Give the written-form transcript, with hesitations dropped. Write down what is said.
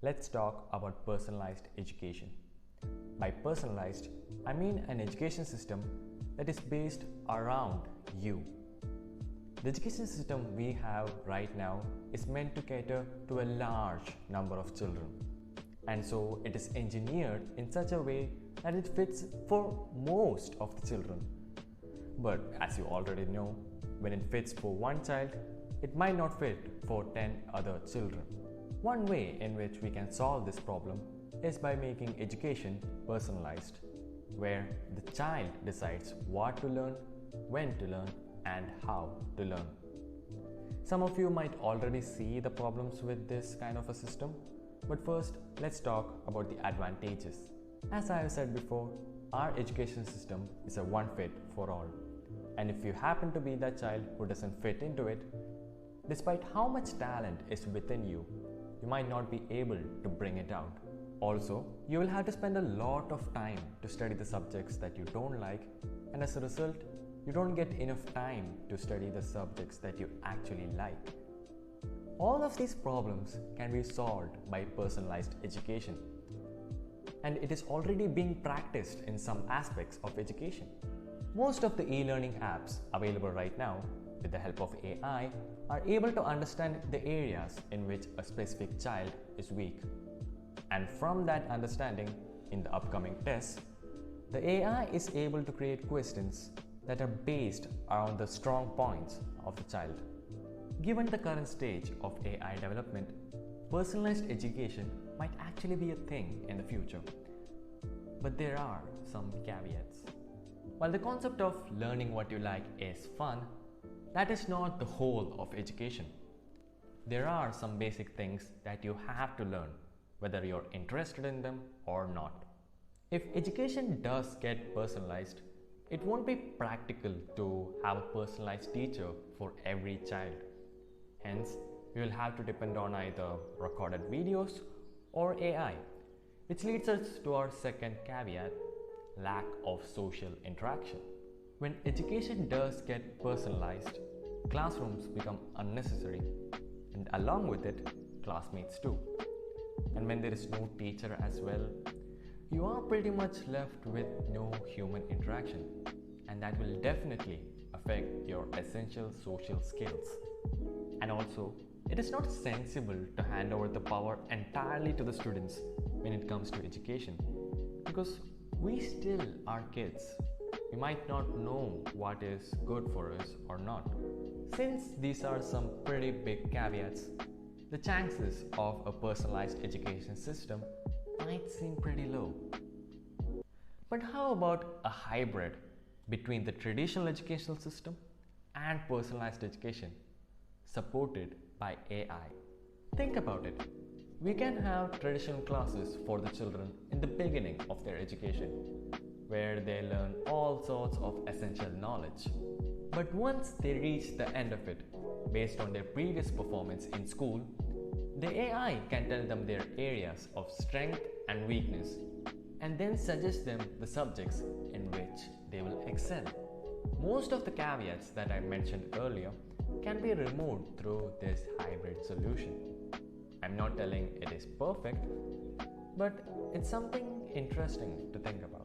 let's talk about personalized education. By personalized, I mean an education system that is based around you. The education system we have right now is meant to cater to a large number of children. And so it is engineered in such a way that it fits for most of the children. But as you already know, when it fits for one child, it might not fit for 10 other children. One way in which we can solve this problem is by making education personalized, where the child decides what to learn, when to learn, and how to learn. Some of you might already see the problems with this kind of a system, but first let's talk about the advantages. As I have said before, our education system is a one fit for all. And if you happen to be that child who doesn't fit into it, despite how much talent is within you, you might not be able to bring it out. Also, you will have to spend a lot of time to study the subjects that you don't like, and as a result, you don't get enough time to study the subjects that you actually like. All of these problems can be solved by personalized education. And it is already being practiced in some aspects of education. Most of the e-learning apps available right now, with the help of AI, are able to understand the areas in which a specific child is weak. And from that understanding, in the upcoming tests, the AI is able to create questions that are based around the strong points of the child. Given the current stage of AI development, personalized education might actually be a thing in the future. But there are some caveats. While the concept of learning what you like is fun, that is not the whole of education. There are some basic things that you have to learn, whether you're interested in them or not. If education does get personalized, it won't be practical to have a personalized teacher for every child. Hence, you will have to depend on either recorded videos or AI, which leads us to our second caveat: lack of social interaction. When education does get personalized, classrooms become unnecessary, and along with it, classmates too. And when there is no teacher as well, you are pretty much left with no human interaction, and that will definitely affect your essential social skills. And also, it is not sensible to hand over the power entirely to the students when it comes to education, because we still are kids. We might not know what is good for us or not. Since these are some pretty big caveats, the chances of a personalized education system might seem pretty low. But how about a hybrid between the traditional educational system and personalized education, supported by AI? Think about it. We can have traditional classes for the children in the beginning of their education, where they learn all sorts of essential knowledge. But once they reach the end of it, based on their previous performance in school, the AI can tell them their areas of strength and weakness, and then suggest them the subjects in which they will excel. Most of the caveats that I mentioned earlier can be removed through this hybrid solution. I'm not telling it is perfect, but it's something interesting to think about.